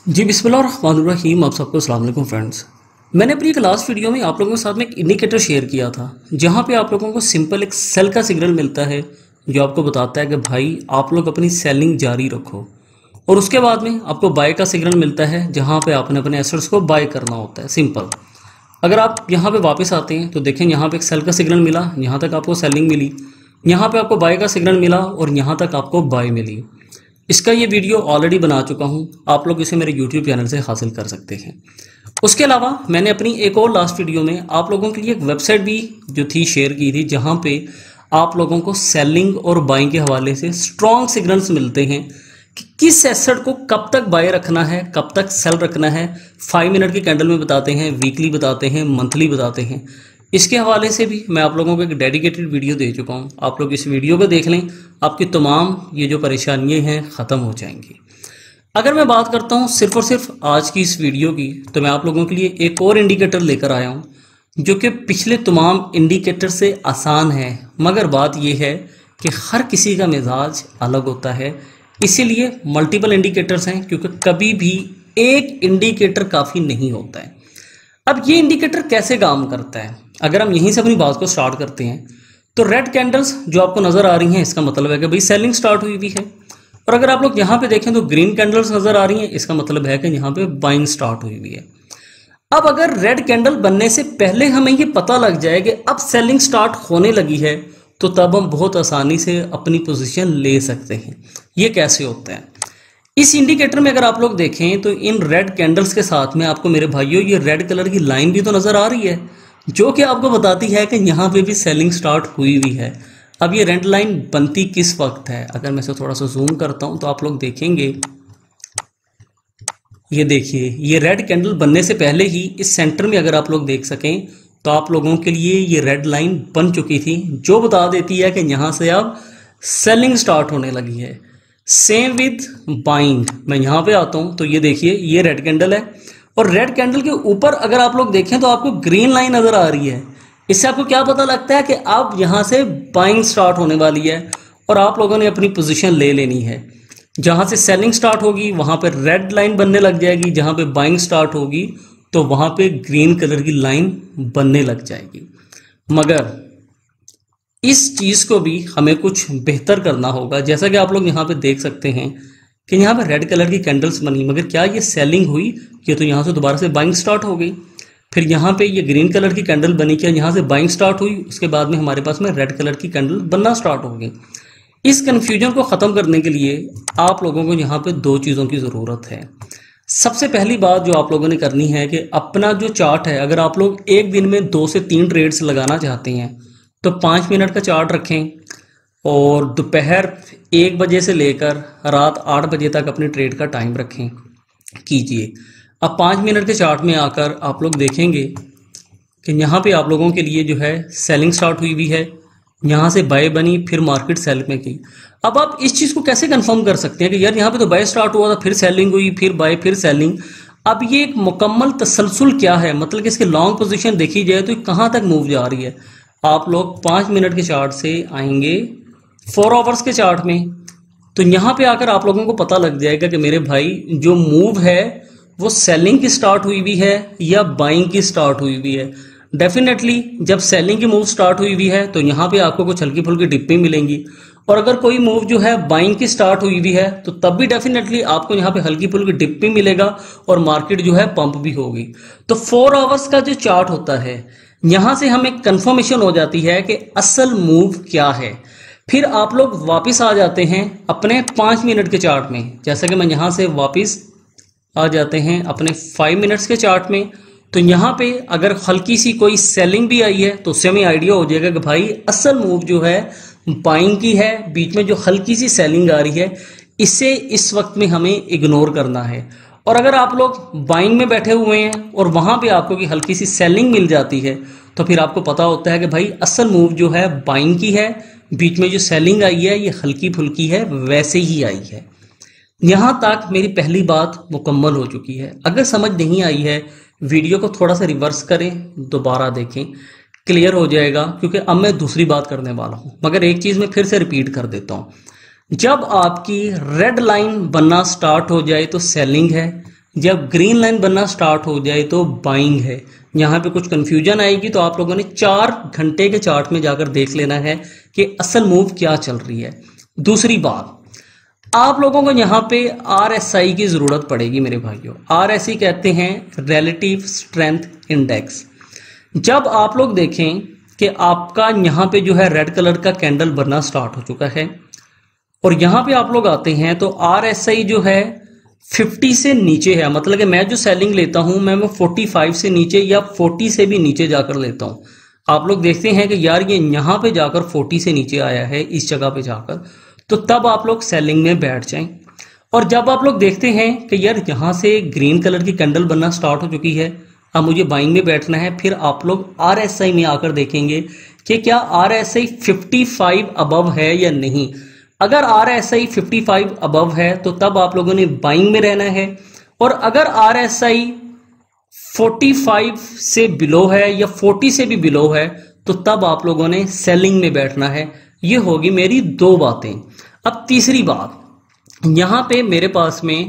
जी बिस्मिल्लाहिर्रहमानिर्रहीम। आप सबको अस्सलाम वालेकुम फ्रेंड्स। मैंने अपनी एक लास्ट वीडियो में आप लोगों के साथ में एक इंडिकेटर शेयर किया था जहां पे आप लोगों को सिंपल एक सेल का सिग्नल मिलता है जो आपको बताता है कि भाई आप लोग अपनी सेलिंग जारी रखो, और उसके बाद में आपको बाय का सिग्नल मिलता है जहां पे आपने अपने एसेट्स को बाय करना होता है। सिंपल। अगर आप यहाँ पे वापस आते हैं तो देखें यहाँ पे एक सेल का सिग्नल मिला, यहाँ तक आपको सेलिंग मिली, यहाँ पे आपको बाय का सिग्नल मिला और यहाँ तक आपको बाय मिली। इसका ये वीडियो ऑलरेडी बना चुका हूँ, आप लोग इसे मेरे यूट्यूब चैनल से हासिल कर सकते हैं। उसके अलावा मैंने अपनी एक और लास्ट वीडियो में आप लोगों के लिए एक वेबसाइट भी जो थी शेयर की थी जहाँ पे आप लोगों को सेलिंग और बाइंग के हवाले से स्ट्रॉन्ग सिग्नल्स मिलते हैं कि किस एसेट को कब तक बाय रखना है, कब तक सेल रखना है। 5 मिनट की कैंडल में बताते हैं, वीकली बताते हैं, मंथली बताते हैं। इसके हवाले से भी मैं आप लोगों को एक डेडिकेटेड वीडियो दे चुका हूँ। आप लोग इस वीडियो को देख लें, आपकी तमाम ये जो परेशानियाँ हैं ख़त्म हो जाएंगी। अगर मैं बात करता हूँ सिर्फ और सिर्फ आज की इस वीडियो की, तो मैं आप लोगों के लिए एक और इंडिकेटर लेकर आया हूँ जो कि पिछले तमाम इंडिकेटर से आसान है, मगर बात यह है कि हर किसी का मिजाज अलग होता है, इसीलिए मल्टीपल इंडिकेटर्स हैं, क्योंकि कभी भी एक इंडिकेटर काफ़ी नहीं होता है। अब ये इंडिकेटर कैसे काम करता है, अगर हम यहीं से अपनी बात को स्टार्ट करते हैं तो रेड कैंडल्स जो आपको नज़र आ रही हैं इसका मतलब है कि भाई सेलिंग स्टार्ट हुई हुई है, और अगर आप लोग यहाँ पे देखें तो ग्रीन कैंडल्स नज़र आ रही हैं, इसका मतलब है कि यहाँ पे बाइंग स्टार्ट हुई हुई है। अब अगर रेड कैंडल बनने से पहले हमें ये पता लग जाए कि अब सेलिंग स्टार्ट होने लगी है, तो तब हम बहुत आसानी से अपनी पोजीशन ले सकते हैं। ये कैसे होता है, इस इंडिकेटर में अगर आप लोग देखें तो इन रेड कैंडल्स के साथ में आपको मेरे भाइयों ये रेड कलर की लाइन भी तो नज़र आ रही है, जो कि आपको बताती है कि यहाँ पे भी सेलिंग स्टार्ट हुई हुई है। अब ये रेड लाइन बनती किस वक्त है, अगर मैं इसे थोड़ा सा जूम करता हूँ तो आप लोग देखेंगे, ये देखिए ये रेड कैंडल बनने से पहले ही इस सेंटर में अगर आप लोग देख सकें तो आप लोगों के लिए ये रेड लाइन बन चुकी थी, जो बता देती है कि यहाँ से अब सेलिंग स्टार्ट होने लगी है। Same with buying. मैं यहाँ पे आता हूँ तो ये देखिए ये रेड कैंडल है, और रेड कैंडल के ऊपर अगर आप लोग देखें तो आपको ग्रीन लाइन नजर आ रही है। इससे आपको क्या पता लगता है कि अब यहाँ से बाइंग स्टार्ट होने वाली है और आप लोगों ने अपनी पोजीशन ले लेनी है। जहाँ से सेलिंग स्टार्ट होगी वहाँ पे रेड लाइन बनने लग जाएगी, जहाँ पे बाइंग स्टार्ट होगी तो वहाँ पे ग्रीन कलर की लाइन बनने लग जाएगी। मगर इस चीज़ को भी हमें कुछ बेहतर करना होगा। जैसा कि आप लोग यहाँ पे देख सकते हैं कि यहाँ पे रेड कलर की कैंडल्स बनी, मगर क्या ये सेलिंग हुई? ये तो यहाँ से दोबारा से बाइंग स्टार्ट हो गई। फिर यहाँ पे ये ग्रीन कलर की कैंडल बनी, क्या यहाँ से बाइंग स्टार्ट हुई? उसके बाद में हमारे पास में रेड कलर की कैंडल बनना स्टार्ट हो गई। इस कन्फ्यूजन को ख़त्म करने के लिए आप लोगों को यहाँ पे 2 चीज़ों की ज़रूरत है। सबसे पहली बात जो आप लोगों ने करनी है कि अपना जो चार्ट है, अगर आप लोग एक दिन में 2 से 3 ट्रेड्स लगाना चाहते हैं तो 5 मिनट का चार्ट रखें, और दोपहर 1 बजे से लेकर रात 8 बजे तक अपने ट्रेड का टाइम रखें कीजिए। अब 5 मिनट के चार्ट में आकर आप लोग देखेंगे कि यहाँ पे आप लोगों के लिए जो है सेलिंग स्टार्ट हुई हुई है, यहाँ से बाय बनी, फिर मार्केट सेल में गई। अब आप इस चीज़ को कैसे कंफर्म कर सकते हैं कि यार यहाँ पे तो बाय स्टार्ट हुआ था, फिर सेलिंग हुई, फिर बाय, फिर सेलिंग। अब ये एक मुकम्मल तसलसल क्या है, मतलब कि इसके लॉन्ग पोजीशन देखी जाए तो कहाँ तक मूव जा रही है। आप लोग 5 मिनट के चार्ट से आएंगे 4 आवर्स के चार्ट में, तो यहाँ पे आकर आप लोगों को पता लग जाएगा कि मेरे भाई जो मूव है वो सेलिंग की स्टार्ट हुई हुई है या बाइंग की स्टार्ट हुई हुई है। डेफिनेटली जब सेलिंग की मूव स्टार्ट हुई हुई है तो यहाँ पे आपको कुछ हल्की फुल्की डिप्पी मिलेंगी, और अगर कोई मूव जो है बाइंग की स्टार्ट हुई हुई है तो तब भी डेफिनेटली आपको यहाँ पे हल्की फुल्की डिप्पी मिलेगा और मार्केट जो है पंप भी होगी। तो 4 आवर्स का जो चार्ट होता है, यहाँ से हमें कंफर्मेशन हो जाती है कि असल मूव क्या है। फिर आप लोग वापस आ जाते हैं अपने 5 मिनट के चार्ट में, जैसा कि मैं यहाँ से वापस आ जाते हैं अपने 5 मिनट्स के चार्ट में, तो यहाँ पे अगर हल्की सी कोई सेलिंग भी आई है तो उससे हमें आइडिया हो जाएगा कि भाई असल मूव जो है बाइंग की है। बीच में जो हल्की सी सेलिंग आ रही है इसे इस वक्त में हमें इग्नोर करना है। और अगर आप लोग बाइंग में बैठे हुए हैं और वहां पे आपको की हल्की सी सेलिंग मिल जाती है तो फिर आपको पता होता है कि भाई असल मूव जो है बाइंग की है, बीच में जो सेलिंग आई है ये हल्की फुल्की है, वैसे ही आई है। यहां तक मेरी पहली बात मुकम्मल हो चुकी है। अगर समझ नहीं आई है वीडियो को थोड़ा सा रिवर्स करें, दोबारा देखें, क्लियर हो जाएगा, क्योंकि अब मैं दूसरी बात करने वाला हूं। मगर एक चीज मैं फिर से रिपीट कर देता हूं, जब आपकी रेड लाइन बनना स्टार्ट हो जाए तो सेलिंग है, जब ग्रीन लाइन बनना स्टार्ट हो जाए तो बाइंग है। यहाँ पे कुछ कंफ्यूजन आएगी तो आप लोगों ने 4 घंटे के चार्ट में जाकर देख लेना है कि असल मूव क्या चल रही है। दूसरी बात, आप लोगों को यहाँ पे RSI की जरूरत पड़ेगी मेरे भाइयों। RSI कहते हैं रिलेटिव स्ट्रेंथ इंडेक्स। जब आप लोग देखें कि आपका यहाँ पे जो है रेड कलर का कैंडल बनना स्टार्ट हो चुका है और यहाँ पे आप लोग आते हैं तो RSI जो है 50 से नीचे है, मतलब कि मैं जो सेलिंग लेता हूं मैं 45 से नीचे या 40 से भी नीचे जाकर लेता हूं। आप लोग देखते हैं कि यार ये यहां पे जाकर 40 से नीचे आया है इस जगह पे जाकर, तो तब आप लोग सेलिंग में बैठ जाएं। और जब आप लोग देखते हैं कि यार यहां से ग्रीन कलर की कैंडल बनना स्टार्ट हो चुकी है, अब मुझे बाइंग में बैठना है, फिर आप लोग RSI में आकर देखेंगे कि क्या RSI 55 अबव है या नहीं। अगर RSI 55 अबव है तो तब आप लोगों ने बाइंग में रहना है, और अगर RSI 45 से बिलो है या 40 से भी बिलो है तो तब आप लोगों ने सेलिंग में बैठना है। ये होगी मेरी 2 बातें। अब तीसरी बात, यहां पे मेरे पास में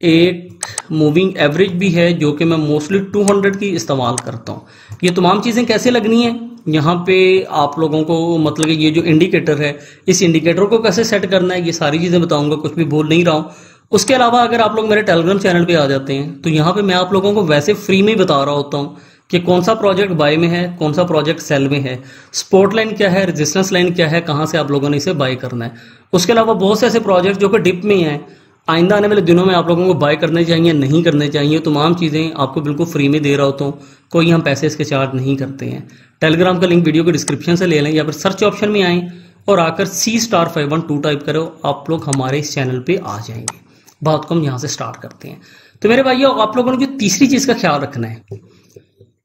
एक मूविंग एवरेज भी है जो कि मैं मोस्टली 200 की इस्तेमाल करता हूं। ये तमाम चीजें कैसे लगनी है यहाँ पे आप लोगों को, मतलब कि ये जो इंडिकेटर है इस इंडिकेटर को कैसे सेट करना है ये सारी चीजें बताऊंगा, कुछ भी भूल नहीं रहा हूं। उसके अलावा अगर आप लोग मेरे टेलीग्राम चैनल पे आ जाते हैं तो यहाँ पे मैं आप लोगों को वैसे फ्री में ही बता रहा होता हूँ कि कौन सा प्रोजेक्ट बाय में है, कौन सा प्रोजेक्ट सेल में है, सपोर्ट लाइन क्या है, रेजिस्टेंस लाइन क्या है, कहां से आप लोगों ने इसे बाय करना है। उसके अलावा बहुत से ऐसे प्रोजेक्ट जो कि डिप में हैं, आइंदा आने वाले दिनों में आप लोगों को बाय करने चाहिए नहीं करने चाहिए, तमाम चीजें आपको बिल्कुल फ्री में दे रहा होता हूँ। कोई हम पैसे इसके चार्ज नहीं करते हैं। टेलीग्राम का लिंक वीडियो के डिस्क्रिप्शन से ले लें या फिर सर्च ऑप्शन में आए और आकर C*512 टाइप करो, आप लोग हमारे इस चैनल पे आ जाएंगे। बात को हम यहाँ से स्टार्ट करते हैं। तो मेरे भाइयों, आप लोगों ने जो तीसरी चीज का ख्याल रखना है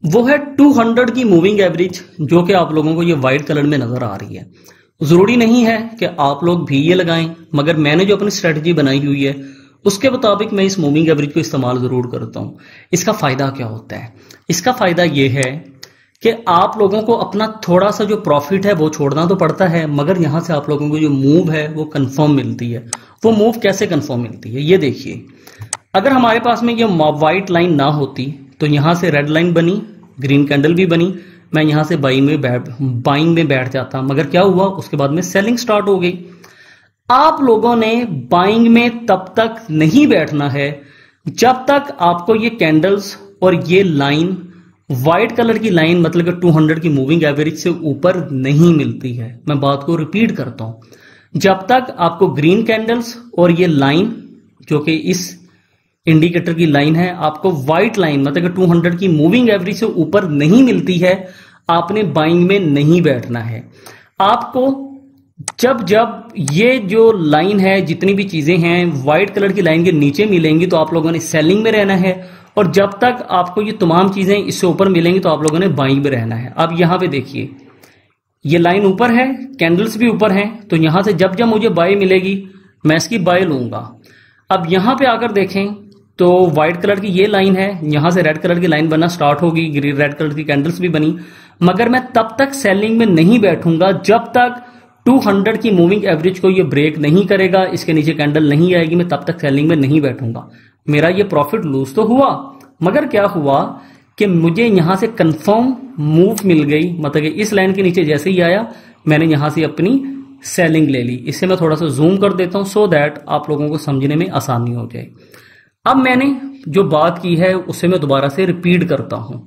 वो है 200 की मूविंग एवरेज, जो कि आप लोगों को ये व्हाइट कलर में नजर आ रही है। जरूरी नहीं है कि आप लोग भी ये लगाएं, मगर मैंने जो अपनी स्ट्रेटजी बनाई हुई है उसके मुताबिक मैं इस मूविंग एवरेज को इस्तेमाल जरूर करता हूं। इसका फायदा क्या होता है? इसका फायदा यह है कि आप लोगों को अपना थोड़ा सा जो प्रॉफिट है वो छोड़ना तो पड़ता है, मगर यहां से आप लोगों को जो मूव है वो कंफर्म मिलती है। वो मूव कैसे कंफर्म मिलती है ये देखिए। अगर हमारे पास में ये व्हाइट लाइन ना होती तो यहां से रेड लाइन बनी, ग्रीन कैंडल भी बनी, मैं यहां से बाइंग में बैठ जाता, मगर क्या हुआ उसके बाद में सेलिंग स्टार्ट हो गई। आप लोगों ने बाइंग में तब तक नहीं बैठना है जब तक आपको ये कैंडल्स और ये लाइन व्हाइट कलर की लाइन, मतलब कि 200 की मूविंग एवरेज से ऊपर नहीं मिलती है। मैं बात को रिपीट करता हूं, जब तक आपको ग्रीन कैंडल्स और ये लाइन जो कि इस इंडिकेटर की लाइन है, आपको व्हाइट लाइन मतलब कि 200 की मूविंग एवरेज से ऊपर नहीं मिलती है, आपने बाइंग में नहीं बैठना है। आपको जब ये जो लाइन है, जितनी भी चीजें हैं व्हाइट कलर की लाइन के नीचे मिलेंगी तो आप लोगों ने सेलिंग में रहना है, और जब तक आपको ये तमाम चीजें इससे ऊपर मिलेंगी तो आप लोगों ने बाइंग में रहना है। अब यहां पे देखिए ये लाइन ऊपर है, कैंडल्स भी ऊपर हैं, तो यहां से जब मुझे बाय मिलेगी मैं इसकी बाय लूंगा। अब यहां पे आकर देखें तो व्हाइट कलर की ये लाइन है, यहां से रेड कलर की लाइन बनना स्टार्ट होगी, ग्रीन रेड कलर की कैंडल्स भी बनी, मगर मैं तब तक सेलिंग में नहीं बैठूंगा जब तक 200 की मूविंग एवरेज को ये ब्रेक नहीं करेगा, इसके नीचे कैंडल नहीं आएगी, मैं तब तक सेलिंग में नहीं बैठूंगा। मेरा ये प्रॉफिट लूज तो हुआ, मगर क्या हुआ कि मुझे यहां से कंफर्म मूव मिल गई, मतलब कि इस लाइन के नीचे जैसे ही आया मैंने यहां से अपनी सेलिंग ले ली। इसे मैं थोड़ा सा जूम कर देता हूं सो दैट आप लोगों को समझने में आसानी हो जाए। अब मैंने जो बात की है उसे मैं दोबारा से रिपीट करता हूं।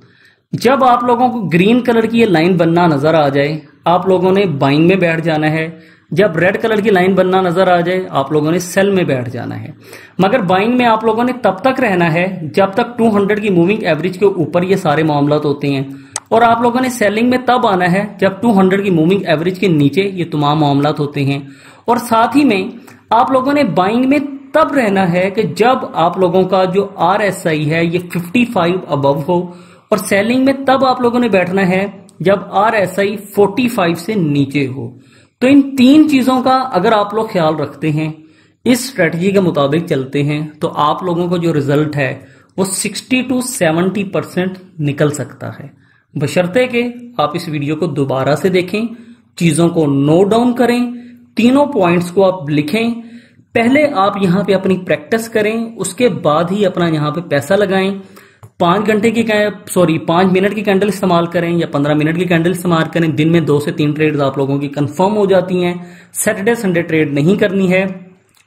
जब आप लोगों को ग्रीन कलर की ये लाइन बनना नजर आ जाए, आप लोगों ने बाइंग में बैठ जाना है। जब रेड कलर की लाइन बनना नजर आ जाए, आप लोगों ने सेल में बैठ जाना है। मगर बाइंग में आप लोगों ने तब तक रहना है जब तक 200 की मूविंग एवरेज के ऊपर ये सारे मामलात होते हैं, और आप लोगों ने सेलिंग में तब आना है जब 200 की मूविंग एवरेज के नीचे ये तमाम मामलात होते हैं। और साथ ही में आप लोगों ने बाइंग में तब रहना है कि जब आप लोगों का जो RSI है ये 55 अबव हो, और सेलिंग में तब आप लोगों ने बैठना है जब RSI 45 से नीचे हो। तो इन 3 चीजों का अगर आप लोग ख्याल रखते हैं, इस स्ट्रेटजी के मुताबिक चलते हैं, तो आप लोगों को जो रिजल्ट है वो 60 to 70% निकल सकता है, बशर्ते कि आप इस वीडियो को दोबारा से देखें, चीजों को नोट डाउन करें, तीनों पॉइंट्स को आप लिखें, पहले आप यहाँ पे अपनी प्रैक्टिस करें, उसके बाद ही अपना यहाँ पे पैसा लगाएं। 5 मिनट की कैंडल इस्तेमाल करें या 15 मिनट की कैंडल इस्तेमाल करें। दिन में 2 से 3 ट्रेड आप लोगों की कंफर्म हो जाती हैं। सैटरडे संडे ट्रेड नहीं करनी है।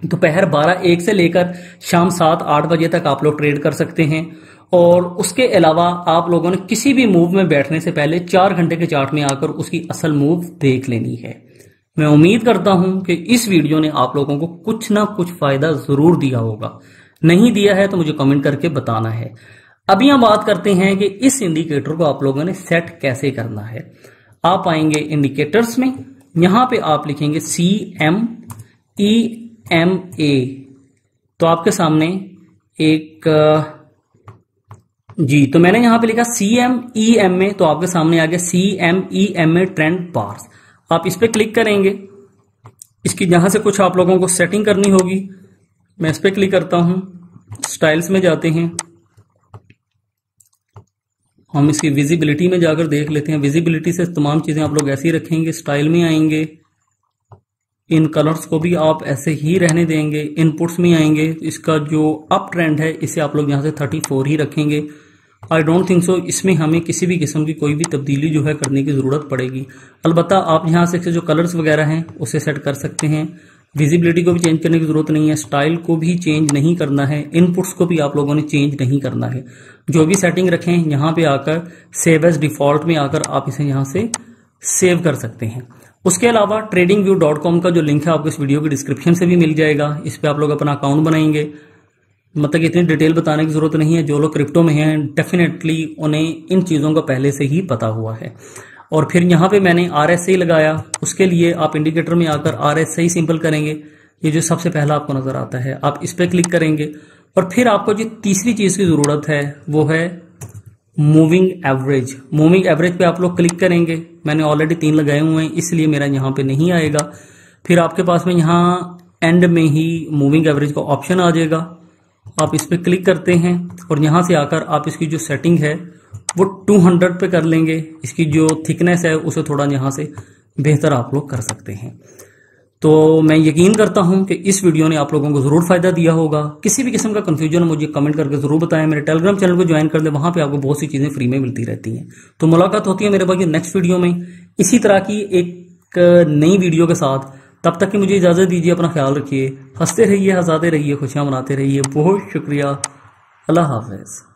दोपहर 12-1 से लेकर शाम 7-8 बजे तक आप लोग ट्रेड कर सकते हैं। और उसके अलावा आप लोगों ने किसी भी मूव में बैठने से पहले 4 घंटे के चार्ट में आकर उसकी असल मूव देख लेनी है। मैं उम्मीद करता हूं कि इस वीडियो ने आप लोगों को कुछ ना कुछ फायदा जरूर दिया होगा। नहीं दिया है तो मुझे कमेंट करके बताना है। अभी हम बात करते हैं कि इस इंडिकेटर को आप लोगों ने सेट कैसे करना है। आप आएंगे इंडिकेटर्स में, यहां पे आप लिखेंगे CMEMA। तो आपके सामने एक जी, तो मैंने यहां पे लिखा CMEMA, तो आपके सामने आ गया CMEMA ट्रेंड बार्स। आप इस पे क्लिक करेंगे। इसकी यहां से कुछ आप लोगों को सेटिंग करनी होगी। मैं इस पे क्लिक करता हूं, स्टाइल्स में जाते हैं, हम इसकी विजिबिलिटी में जाकर देख लेते हैं। विजिबिलिटी से तमाम चीजें आप लोग ऐसे ही रखेंगे। स्टाइल में आएंगे, इन कलर्स को भी आप ऐसे ही रहने देंगे। इनपुट्स में आएंगे, इसका जो अप ट्रेंड है इसे आप लोग यहां से 34 ही रखेंगे। आई डोंट थिंक सो इसमें हमें किसी भी किस्म की कोई भी तब्दीली जो है करने की जरूरत पड़ेगी। अलबत्ता आप यहां से जो कलर्स वगैरह हैं उसे सेट कर सकते हैं। विजिबिलिटी को भी चेंज करने की जरूरत नहीं है, स्टाइल को भी चेंज नहीं करना है, इनपुट्स को भी आप लोगों ने चेंज नहीं करना है। जो भी सेटिंग रखें यहां पे आकर सेव एज डिफॉल्ट में आकर आप इसे यहां से सेव कर सकते हैं। उसके अलावा tradingview.com का जो लिंक है आपको इस वीडियो की डिस्क्रिप्शन से भी मिल जाएगा। इस पे आप लोग अपना अकाउंट बनाएंगे। मतलब कि इतनी डिटेल बताने की जरूरत नहीं है। जो लोग क्रिप्टो में हैं डेफिनेटली उन्हें इन चीजों का पहले से ही पता हुआ है। और फिर यहाँ पे मैंने RSI लगाया। उसके लिए आप इंडिकेटर में आकर RSI सिंपल करेंगे। ये जो सबसे पहला आपको नजर आता है, आप इस पे क्लिक करेंगे। और फिर आपको जो तीसरी चीज की जरूरत है वो है मूविंग एवरेज। मूविंग एवरेज पे आप लोग क्लिक करेंगे। मैंने ऑलरेडी 3 लगाए हुए हैं इसलिए मेरा यहाँ पे नहीं आएगा। फिर आपके पास में यहाँ एंड में ही मूविंग एवरेज का ऑप्शन आ जाएगा। आप इस पे क्लिक करते हैं और यहां से आकर आप इसकी जो सेटिंग है वो 200 पे कर लेंगे। इसकी जो थिकनेस है उसे थोड़ा यहां से बेहतर आप लोग कर सकते हैं। तो मैं यकीन करता हूं कि इस वीडियो ने आप लोगों को जरूर फायदा दिया होगा। किसी भी किस्म का कंफ्यूजन मुझे कमेंट करके जरूर बताएं। मेरे टेलीग्राम चैनल को ज्वाइन कर दें, वहां पे आपको बहुत सी चीजें फ्री में मिलती रहती हैं। तो मुलाकात होती है मेरे भाई नेक्स्ट वीडियो में इसी तरह की एक नई वीडियो के साथ। तब तक की मुझे इजाजत दीजिए। अपना ख्याल रखिए, हंसते रहिए, हंसाते रहिए, खुशियां मनाते रहिए। बहुत शुक्रिया। अल्लाह हाफिज।